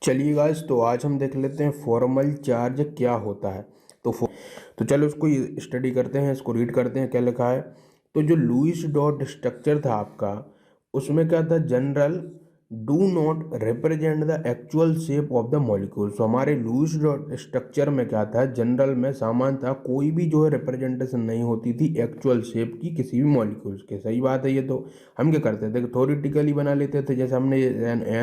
चलिए गाइस, तो आज हम देख लेते हैं फॉर्मल चार्ज क्या होता है। तो चलो इसको स्टडी करते हैं, इसको रीड करते हैं क्या लिखा है। तो जो लुईस डॉट स्ट्रक्चर था आपका, उसमें क्या था, general do not represent the actual shape of the molecule. तो हमारे लुईस डॉट स्ट्रक्चर में क्या था, जनरल में सामान था, कोई भी जो है रिप्रेजेंटेशन नहीं होती थी एक्चुअल शेप की किसी भी मॉलिक्यूल्स के। सही बात है ये। तो हम क्या करते थे, थ्योरेटिकली बना लेते थे। जैसे हमने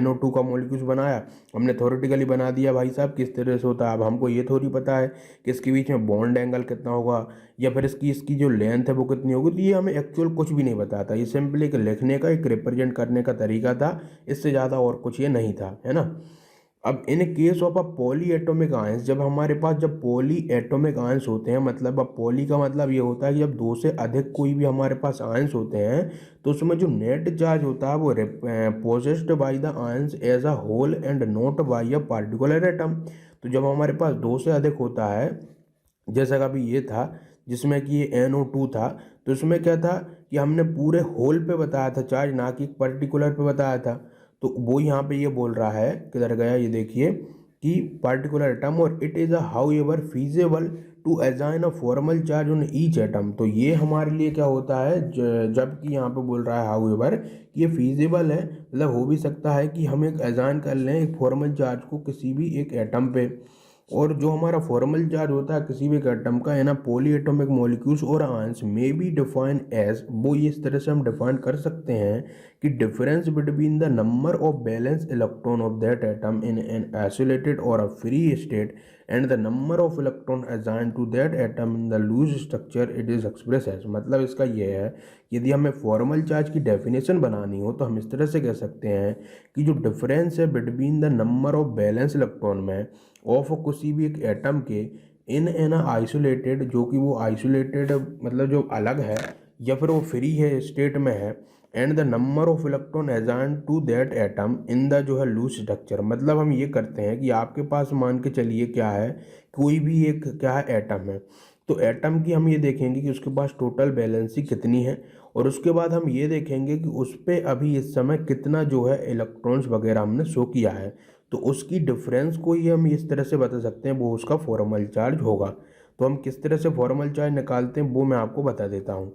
NO2 का मॉलिक्यूल्स बनाया, हमने थ्योरेटिकली बना दिया भाई साहब किस तरह से होता है। अब हमको ये थ्योरी पता है कि इसके बीच में बॉन्ड एंगल कितना होगा, या फिर इसकी इसकी जो लेंथ है वो कितनी होगी। तो ये हमें एक्चुअल कुछ भी नहीं बताता, ये सिंपली एक लिखने का, एक रिप्रेजेंट करने का तरीका था, इससे ज़्यादा और कुछ ये नहीं था, है ना। अब in case of a poly atomic ions, जब हमारे पास जब पॉली एटोमिक आयंस होते हैं, मतलब अब पॉली का मतलब ये होता है कि जब दो से अधिक कोई भी हमारे पास आयंस होते हैं, तो उसमें जो नेट चार्ज होता है वो possessed by the ions as a whole and not by a particular atom. तो जब हमारे पास दो से अधिक होता है, जैसा कि अभी ये था जिसमें कि ये NO2 था, तो इसमें क्या था कि हमने पूरे होल पे बताया था चार्ज, ना कि पर्टिकुलर पे बताया था। तो वो यहाँ पे ये बोल रहा है, किधर गया ये देखिए, कि पार्टिकुलर एटम, और it is however feasible to assign a formal charge on each atom. तो ये हमारे लिए क्या होता है, जबकि यहाँ पे बोल रहा है हाउ एवर, ये फीजेबल है, मतलब हो भी सकता है कि हम एक असाइन कर लें एक फॉर्मल चार्ज को किसी भी एक एटम पे। और जो हमारा फॉर्मल चार्ज होता है किसी भी एटम का, है ना, पॉली एटॉमिक मॉलिक्यूल्स और आयंस में बी डिफाइन एज, वो ये इस तरह से हम डिफाइन कर सकते हैं कि difference between the number of valence electron of that atom in an isolated और a free state and the number of electron assign to that atom in the Lewis structure it is express as. मतलब इसका ये है, यदि हमें formal charge की definition बनानी हो तो हम इस तरह से कह सकते हैं कि जो डिफरेंस है between the number of valence electron में ऑफ किसी भी एक एटम के इन एन आइसोलेटेड, जो कि वो आइसोलेटेड मतलब जो अलग है, या फिर वो फ्री है स्टेट में है, and the number of electron assign to that atom in the जो है लूज स्ट्रक्चर। मतलब हम ये करते हैं कि आपके पास मान के चलिए क्या है, कोई भी एक क्या है एटम है, तो एटम की हम ये देखेंगे कि उसके पास टोटल बैलेंसी कितनी है, और उसके बाद हम ये देखेंगे कि उस पर अभी इस समय कितना जो है इलेक्ट्रॉन्स वगैरह हमने शो किया है। तो उसकी डिफरेंस को ही हम इस तरह से बता सकते हैं, वो उसका फॉर्मल चार्ज होगा। तो हम किस तरह से फॉर्मल चार्ज निकालते हैं वो मैं आपको बता देता हूँ।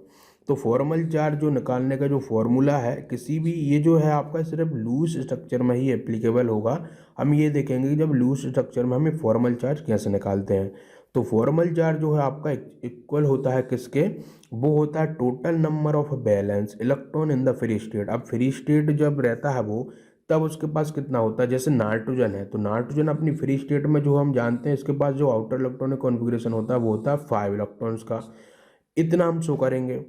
तो फॉर्मल चार्ज जो निकालने का जो फॉर्मूला है, किसी भी ये जो है आपका सिर्फ लूज स्ट्रक्चर में ही एप्लीकेबल होगा। हम ये देखेंगे कि जब लूज स्ट्रक्चर में हमें फॉर्मल चार्ज कैसे निकालते हैं। तो फॉर्मल चार्ज जो है आपका इक्वल होता है किसके, वो होता है total number of valence electron in the free state. अब फ्री स्टेट जब रहता है वो, तब उसके पास कितना होता है, जैसे नाइट्रोजन है, तो नाइट्रोजन अपनी फ्री स्टेट में जो हम जानते हैं इसके पास जो आउटर इलेक्ट्रॉनिक कॉन्फ़िगरेशन होता है वो होता है 5 इलेक्ट्रॉन्स का। इतना हम शो करेंगे।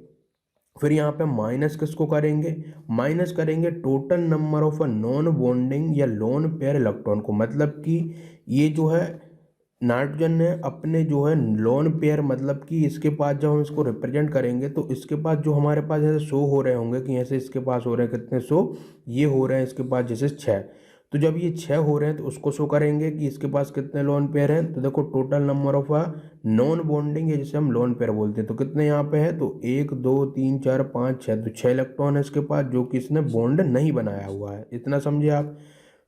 फिर यहाँ पे माइनस किसको करेंगे, माइनस करेंगे total number of a non bonding या लोन पेयर इलेक्ट्रॉन को। मतलब कि ये जो है नाइट्रोजन ने अपने जो है लोन पेयर, मतलब कि इसके पास जब हम इसको रिप्रेजेंट करेंगे तो इसके पास जो हमारे पास ऐसे शो हो रहे होंगे कि ऐसे इसके पास हो रहे हैं कितने शो, ये हो रहे हैं इसके पास जैसे 6। तो जब ये 6 हो रहे हैं तो उसको शो करेंगे कि इसके पास कितने लोन पेयर हैं। तो देखो total number of a non bonding है जिसे हम लोन पेयर बोलते हैं, तो कितने यहाँ पे है, तो 1 2 3 4 5 6, तो 6 इलेक्ट्रॉन है इसके पास जो कि इसने बॉन्ड नहीं बनाया हुआ है। इतना समझे आप।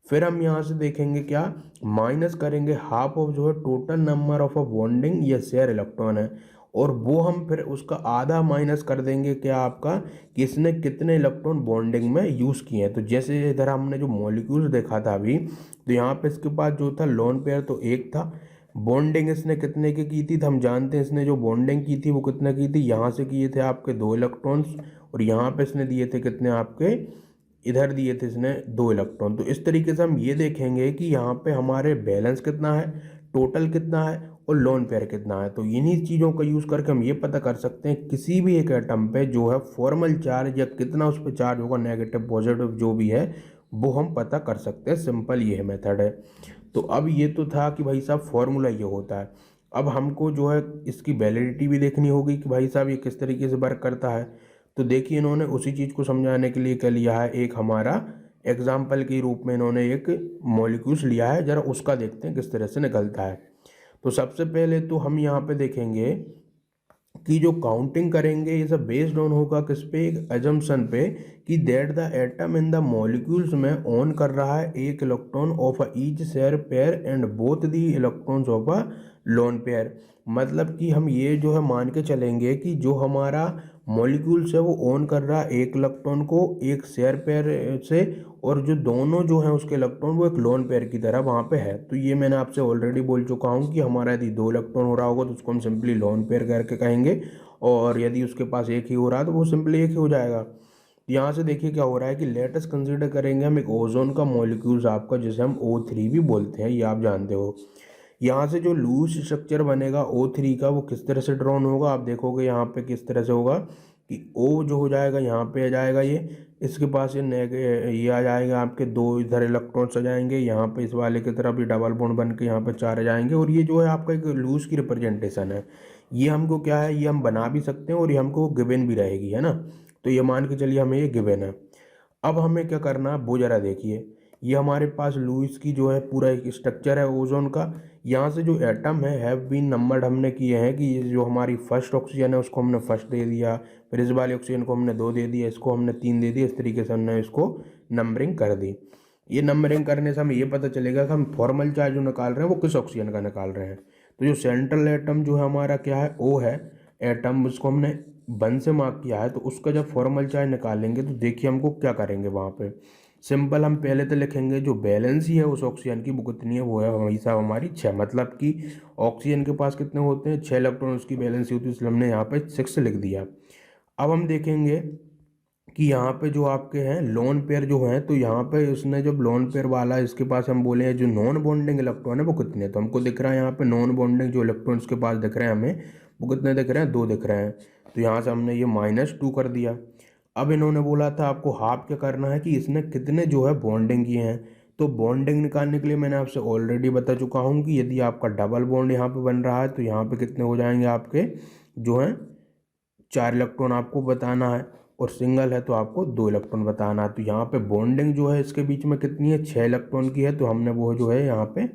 फिर हम यहाँ से देखेंगे क्या, माइनस करेंगे हाफ ऑफ जो है total number of a bonding या शेयर इलेक्ट्रॉन है, और वो हम फिर उसका आधा माइनस कर देंगे क्या आपका, कि इसने कितने इलेक्ट्रॉन बॉन्डिंग में यूज़ किए हैं। तो जैसे इधर हमने जो मॉलिक्यूल्स देखा था अभी, तो यहाँ पे इसके पास जो था लोन पेयर तो एक था, बॉन्डिंग इसने कितने की थी, तो हम जानते हैं इसने जो बॉन्डिंग की थी वो कितने की थी, यहाँ से किए थे आपके 2 इलेक्ट्रॉन्स, और यहाँ पे इसने दिए थे कितने आपके, इधर दिए थे इसने 2 इलेक्ट्रॉन। तो इस तरीके से हम ये देखेंगे कि यहाँ पे हमारे बैलेंस कितना है, टोटल कितना है, और लोन पेयर कितना है। तो इन्हीं चीज़ों का यूज़ करके हम ये पता कर सकते हैं किसी भी एक एटम पे जो है फॉर्मल चार्ज या कितना उस पर चार्ज होगा, नेगेटिव पॉजिटिव जो भी है, वो हम पता कर सकते हैं। सिंपल ये मेथड है। तो अब ये तो था कि भाई साहब फॉर्मूला ये होता है। अब हमको जो है इसकी वैलिडिटी भी देखनी होगी कि भाई साहब ये किस तरीके से वर्क करता है। तो देखिए इन्होंने उसी चीज़ को समझाने के लिए क्या लिया है, एक हमारा एग्जाम्पल के रूप में इन्होंने एक मॉलिक्यूल्स लिया है, जरा उसका देखते हैं किस तरह से निकलता है। तो सबसे पहले तो हम यहाँ पे देखेंगे कि जो काउंटिंग करेंगे ये सब बेस्ड ऑन होगा किस पे, एक अजम्पशन पे कि that the atom in the molecules में ऑन कर रहा है एक electron of a each share pair and both the electrons of a lone pair. मतलब कि हम ये जो है मान के चलेंगे कि जो हमारा मॉलिक्यूल्स है वो ऑन कर रहा है एक इलेक्ट्रॉन को एक शेयर पेयर से, और जो दोनों जो हैं उसके इलेक्ट्रॉन वो एक लोन पेयर की तरह वहाँ पे है। तो ये मैंने आपसे ऑलरेडी बोल चुका हूँ कि हमारा यदि दो इलेक्ट्रॉन हो रहा होगा तो उसको हम सिंपली लोन पेयर करके कहेंगे, और यदि उसके पास एक ही हो रहा है तो वो सिंपली एक ही हो जाएगा। यहाँ से देखिए क्या हो रहा है कि लेटेस्ट कंसीडर करेंगे हम एक ओजोन का मॉलिक्यूल्स आपका, जिसे हम O3 भी बोलते हैं, ये आप जानते हो। यहाँ से जो लूज स्ट्रक्चर बनेगा O3 का वो किस तरह से ड्रॉन होगा, आप देखोगे यहाँ पे किस तरह से होगा कि O जो हो जाएगा यहाँ पे आ जाएगा ये, इसके पास ये आ जाएगा, आपके दो इधर इलेक्ट्रॉन्स आ जाएंगे, यहाँ पे इस वाले की तरफ भी डबल बॉन्ड बन के यहाँ पे चार आ जाएंगे, और ये जो है आपका एक लूज की रिप्रेजेंटेशन है। ये हमको क्या है, ये हम बना भी सकते हैं और ये हमको गिवन भी रहेगी, है ना। तो ये मान के चलिए हमें ये गिवन है। अब हमें क्या करना है वो जरा देखिए, ये हमारे पास लुईस की जो है पूरा एक स्ट्रक्चर है ओजोन का। यहाँ से जो एटम है हैव बीन नंबर्ड हमने किए हैं कि ये जो हमारी फर्स्ट ऑक्सीजन है उसको हमने फर्स्ट दे दिया, फिर इस वाले ऑक्सीजन को हमने 2 दे दिया, इसको हमने 3 दे दिया, इस तरीके से हमने इसको नंबरिंग कर दी। ये नंबरिंग करने से हमें ये पता चलेगा कि हम फॉर्मल चार्ज जो निकाल रहे हैं वो किस ऑक्सीजन का निकाल रहे हैं। तो जो सेंट्रल एटम जो है हमारा क्या है, ओ है एटम, उसको हमने 1 से मार्क किया है, तो उसका जब फॉर्मल चार्ज निकालेंगे तो देखिए हमको क्या करेंगे वहाँ पे। सिंपल हम पहले तो लिखेंगे जो बैलेंसी है उस ऑक्सीजन की वो कितनी है, वो है हमेशा हमारी 6। मतलब कि ऑक्सीजन के पास कितने होते हैं, 6 इलेक्ट्रॉन उसकी बैलेंसी होती है, इसलिए हमने यहाँ पे 6 लिख दिया। अब हम देखेंगे कि यहाँ पे जो आपके हैं लोन पेयर जो हैं, तो यहाँ पे उसने जब लोन पेयर वाला इसके पास हम बोले हैं जो नॉन बॉन्डिंग इलेक्ट्रॉन है वो कितने, तो हमको दिख रहा है यहाँ पे नॉन बॉन्डिंग जो इलेक्ट्रॉन के पास दिख रहे हैं हमें, वो कितने दिख रहे हैं, 2 दिख रहे हैं। तो यहाँ से हमने ये -2 कर दिया। अब इन्होंने बोला था आपको हाफ क्या करना है कि इसने कितने जो है बॉन्डिंग किए हैं। तो बॉन्डिंग निकालने के लिए मैंने आपसे ऑलरेडी बता चुका हूँ कि यदि आपका डबल बॉन्ड यहाँ पे बन रहा है तो यहाँ पे कितने हो जाएंगे आपके जो हैं 4 इलेक्ट्रॉन आपको बताना है, और सिंगल है तो आपको 2 इलेक्ट्रॉन बताना है। तो यहाँ पे बॉन्डिंग जो है इसके बीच में कितनी है, 6 इलेक्ट्रॉन की है, तो हमने वो जो है यहाँ पे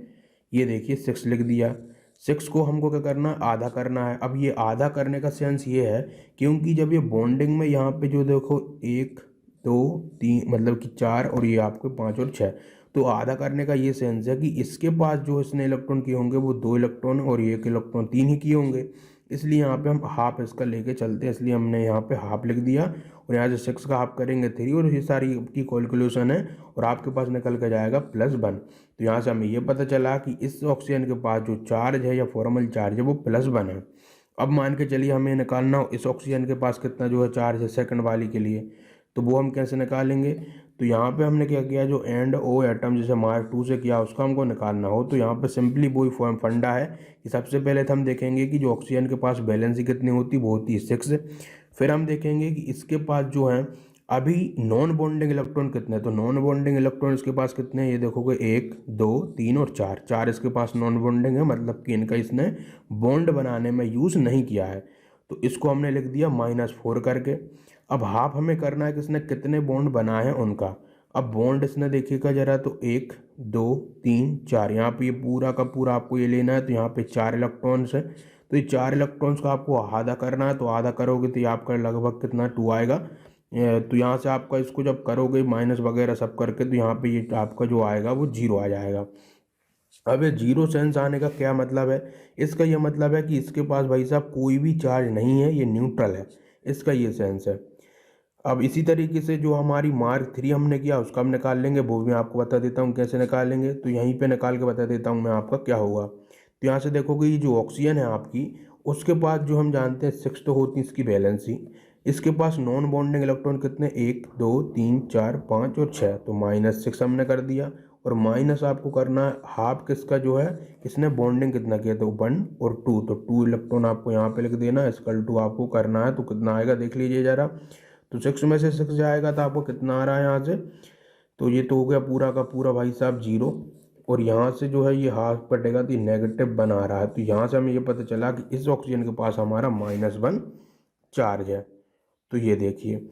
ये देखिए 6 लिख दिया। 6 को हमको क्या करना है, आधा करना है। अब ये आधा करने का सेंस ये है क्योंकि जब ये बॉन्डिंग में यहाँ पे जो देखो 1 2 3 मतलब कि 4 और ये आपके 5 और 6, तो आधा करने का ये सेंस है कि इसके पास जो इसने इलेक्ट्रॉन किए होंगे वो 2 इलेक्ट्रॉन और ये 1 इलेक्ट्रॉन 3 ही किए होंगे, इसलिए यहाँ पे हम हाफ इसका लेके चलते हैं, इसलिए हमने यहाँ पे हाफ लिख दिया। और यहाँ से 6 का हाफ करेंगे 3, और ये सारी की कैलकुलेशन है और आपके पास निकल के जाएगा +1। तो यहाँ से हमें ये पता चला कि इस ऑक्सीजन के पास जो चार्ज है या फॉर्मल चार्ज है वो +1 है। अब मान के चलिए हमें निकालना हो इस ऑक्सीजन के पास कितना जो है चार्ज है सेकंड वाली के लिए, तो वो हम कैसे निकालेंगे। तो यहाँ पे हमने क्या किया, जो एंड ओ एटम जैसे मार्क 2 से किया उसका हमको निकालना हो, तो यहाँ पे सिंपली वही फॉर्म फंडा है कि सबसे पहले तो हम देखेंगे कि जो ऑक्सीजन के पास बैलेंसी कितनी होती वो होती है 6। फिर हम देखेंगे कि इसके पास जो है अभी नॉन बॉन्डिंग इलेक्ट्रॉन कितने हैं, तो नॉन बॉन्डिंग इलेक्ट्रॉन इसके पास कितने हैं, ये देखोगे 1 2 3 और 4, 4 इसके पास नॉन बॉन्डिंग है, मतलब कि इनका इसने बॉन्ड बनाने में यूज़ नहीं किया है, तो इसको हमने लिख दिया -4 करके। अब हाफ हमें करना है कि इसने कितने बॉन्ड बनाए हैं उनका। अब बॉन्ड इसने देखिएगा जरा, तो 1 2 3 4, यहाँ पे ये पूरा का पूरा आपको ये लेना है, तो यहाँ पे 4 इलेक्ट्रॉन्स है, तो ये 4 इलेक्ट्रॉन्स का आपको आधा करना है, तो आधा करोगे तो ये आपका लगभग कितना 2 आएगा। तो यहाँ से आपका इसको जब करोगे माइनस वगैरह सब करके, तो यहाँ पे ये आपका जो आएगा वो 0 आ जाएगा। अब ये 0 सेंस आने का क्या मतलब है, इसका ये मतलब है कि इसके पास भाई साहब कोई भी चार्ज नहीं है, ये न्यूट्रल है, इसका ये सेंस है। अब इसी तरीके से जो हमारी मार्क 3 हमने किया उसका हम निकाल लेंगे, वो भी मैं आपको बता देता हूँ कैसे निकालेंगे, तो यहीं पे निकाल के बता देता हूँ मैं आपका क्या होगा। तो यहाँ से देखोगे ये जो ऑक्सीजन है आपकी, उसके पास जो हम जानते हैं 6 तो होती है इसकी बैलेंसी, इसके पास नॉन बॉन्डिंग इलेक्ट्रॉन कितने 1 2 3 4 5 और 6, तो -6 हमने कर दिया। और माइनस आपको करना है हाफ किसका जो है, इसने बॉन्डिंग कितना किया, तो 1 और 2, तो 2 इलेक्ट्रॉन आपको यहाँ पे लिख देना, इसकल 2 आपको करना है, तो कितना आएगा देख लीजिए ज़रा। तो 6 में से 6 जाएगा तो आपको कितना आ रहा है यहाँ से, तो ये तो हो गया पूरा का पूरा भाई साहब 0, और यहाँ से जो है ये हाफ कटेगा तो ये नेगेटिव बना रहा है। तो यहाँ से हमें ये पता चला कि इस ऑक्सीजन के पास हमारा -1 चार्ज है। तो ये देखिए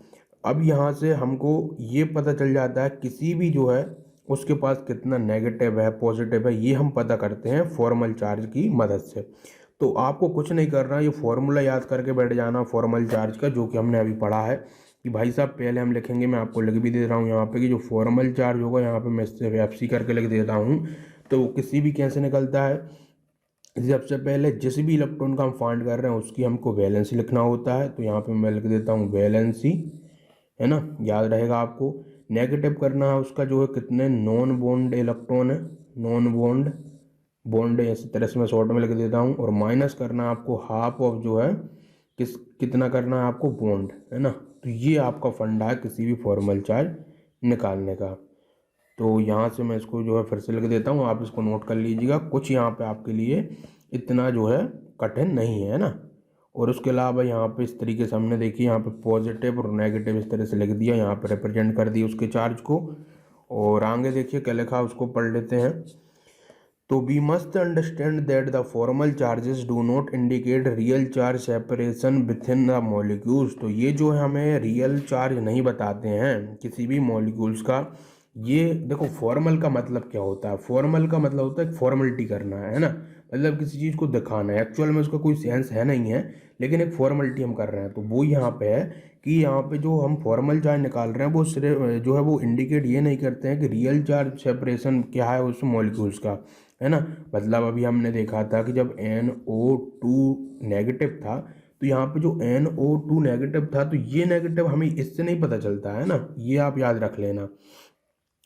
अब यहाँ से हमको ये पता चल जाता है किसी भी जो है उसके पास कितना नेगेटिव है पॉजिटिव है, ये हम पता करते हैं फॉर्मल चार्ज की मदद से। तो आपको कुछ नहीं करना, ये फॉर्मूला याद करके बैठ जाना फॉर्मल चार्ज का, जो कि हमने अभी पढ़ा है कि भाई साहब पहले हम लिखेंगे, मैं आपको लिख भी दे रहा हूँ यहाँ पे कि जो फॉर्मल चार्ज होगा यहाँ पे मैं FC करके लिख देता हूँ। तो किसी भी कैसे निकलता है, सबसे पहले जिस भी इलेक्ट्रॉन का हम फाइंड कर रहे हैं उसकी हमको वैलेंसी लिखना होता है। तो यहाँ पे मैं लिख देता हूँ वैलेंसी, है ना, याद रहेगा आपको। नेगेटिव करना है उसका जो है कितने नॉन बॉन्ड इलेक्ट्रॉन है, नॉन बॉन्ड इस तरह से मैं शॉर्ट में लिख देता हूँ। और माइनस करना है आपको हाफ ऑफ जो है कितना करना है आपको बॉन्ड, है ना। तो ये आपका फंडा है किसी भी फॉर्मल चार्ज निकालने का। तो यहाँ से मैं इसको जो है फिर से लिख देता हूँ, आप इसको नोट कर लीजिएगा। कुछ यहाँ पे आपके लिए इतना जो है कठिन नहीं है ना। और उसके अलावा यहाँ पे इस तरीके से हमने देखिए यहाँ पे पॉजिटिव और नेगेटिव इस तरह से लिख दिया, यहाँ पे रिप्रेजेंट कर दिया उसके चार्ज को। और आगे देखिए क्या लिखा उसको पढ़ लेते हैं। तो we must understand that the formal charges do not indicate real charge separation within the molecules. तो ये जो है हमें रियल चार्ज नहीं बताते हैं किसी भी मॉलिक्यूल्स का। ये देखो फॉर्मल का मतलब क्या होता है, फॉर्मल का मतलब होता है फॉर्मेलिटी करना है ना, मतलब किसी चीज़ को दिखाना है। एक्चुअल में उसका कोई सेंस है नहीं है, लेकिन एक फॉर्मेलिटी हम कर रहे हैं। तो वो यहाँ पे है कि यहाँ पे जो हम फॉर्मल चार्ज निकाल रहे हैं वो सिर्फ जो है वो इंडिकेट ये नहीं करते हैं कि रियल चार्ज सेपरेशन क्या है उस मॉलिक्यूल्स का, है ना। मतलब अभी हमने देखा था कि जब NO2 नेगेटिव था, तो यहाँ पे जो NO2 नेगेटिव था, तो ये नेगेटिव हमें इससे नहीं पता चलता है ना, ये आप याद रख लेना।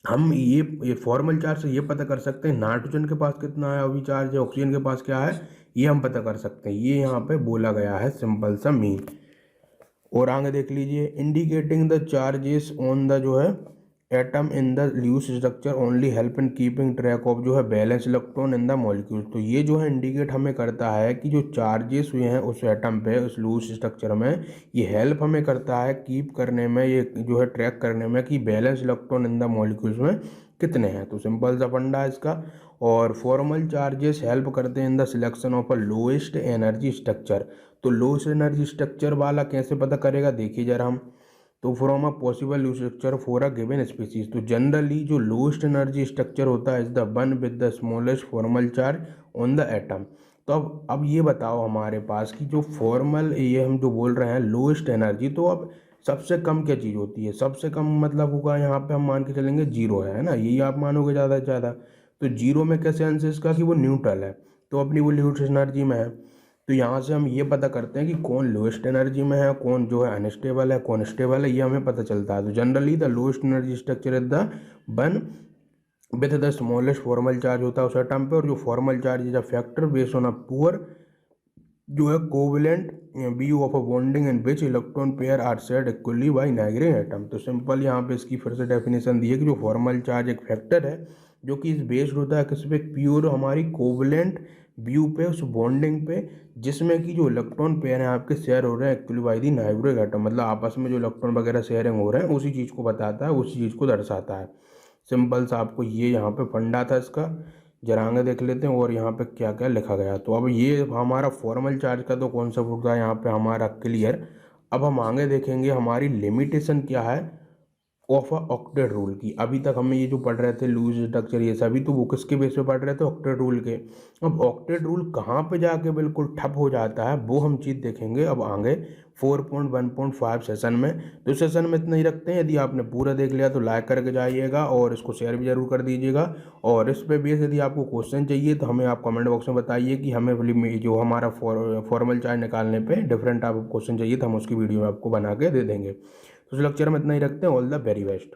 हम ये फॉर्मल चार्ज से ये पता कर सकते हैं नाइट्रोजन के पास कितना है अभी चार्ज है, ऑक्सीजन के पास क्या है, ये हम पता कर सकते हैं। ये यहाँ पे बोला गया है सिंपल सा मीन। और आगे देख लीजिए, indicating the charges on the जो है atom in the Lewis structure only help in keeping track of जो है valence electron in the molecule. तो ये जो है इंडिकेट हमें करता है कि जो चार्जेस हुए हैं उस एटम पे उस लूज स्ट्रक्चर में, ये हेल्प हमें करता है कीप करने में, ये जो है ट्रैक करने में कि balance electron in the molecules में कितने हैं। तो सिंपल सा फंडा है इसका। और फॉर्मल चार्जेस हेल्प करते हैं in the selection of a lowest energy structure. तो लोएस्ट एनर्जी स्ट्रक्चर वाला कैसे पता करेगा, देखिए जरा हम। तो from a possible structure for a given species. तो जनरली जो लोएस्ट एनर्जी स्ट्रक्चर होता है is the one with the smallest formal charge on the atom. तो अब ये बताओ हमारे पास कि जो फॉर्मल ये हम जो बोल रहे हैं लोएस्ट एनर्जी, तो अब सबसे कम क्या चीज़ होती है, सबसे कम मतलब होगा यहाँ पे हम मान के चलेंगे जीरो है ना, यही आप मानोगे ज़्यादा से ज़्यादा। तो जीरो में कैसे आंसर इसका कि वो न्यूट्रल है, तो अपनी वो लोएस्ट एनर्जी में है। तो यहाँ से हम ये पता करते हैं कि कौन लोएस्ट एनर्जी में है, कौन जो है अनस्टेबल है, कौन स्टेबल है, ये हमें पता चलता है। तो generally the lowest energy structure is the one with the smallest formal charge होता है उस एटम पे। और जो formal charge is a factor based on a pure जो है covalent view of a bonding in which electron pair are shared equally by neighbouring atom. तो simple यहाँ पे इसकी फिर से डेफिनेशन दी है कि जो फॉर्मल चार्ज एक फैक्टर है जो कि इस बेस्ड होता है किस पे, प्योर हमारी कोवलेंट व्यू पे, उस बॉन्डिंग पे जिसमें कि जो इलेक्ट्रॉन पेयर हैं आपके शेयर हो रहे हैं एक्चुअली बाय दी नाइग्रीन एटम। मतलब आपस में जो इलेक्ट्रॉन वगैरह शेयरिंग हो रहे हैं उसी चीज़ को बताता है, उसी चीज़ को दर्शाता है। सिंपल सा आपको ये यहाँ पे फंडा था इसका। जरा आगे देख लेते हैं और यहाँ पे क्या क्या लिखा गया। तो अब ये हमारा फॉर्मल चार्ज का तो कॉन्सेप्ट होगा यहाँ पे हमारा क्लियर। अब हम आगे देखेंगे हमारी लिमिटेशन क्या है ऑफ अ ऑक्टेट रूल की। अभी तक हमें ये जो पढ़ रहे थे लूज स्ट्रक्चर ये सभी, तो वो किसके बेस पे पढ़ रहे थे, ऑक्टेट रूल के। अब ऑक्टेट रूल कहाँ पे जाके बिल्कुल ठप हो जाता है वो हम चीज़ देखेंगे अब आगे 4.1.5 सेशन में। तो सेशन में इतना ही रखते हैं, यदि आपने पूरा देख लिया तो लाइक करके जाइएगा और इसको शेयर भी जरूर कर दीजिएगा। और इस पे बेस यदि आपको क्वेश्चन चाहिए तो हमें आप कमेंट बॉक्स में बताइए कि हमें जो हमारा फॉर्मल चार्ज निकालने पे डिफरेंट आपको क्वेश्चन चाहिए तो हम उसकी वीडियो आपको बना के दे देंगे। तो इस लेक्चर में इतना ही रखते हैं। All the very best.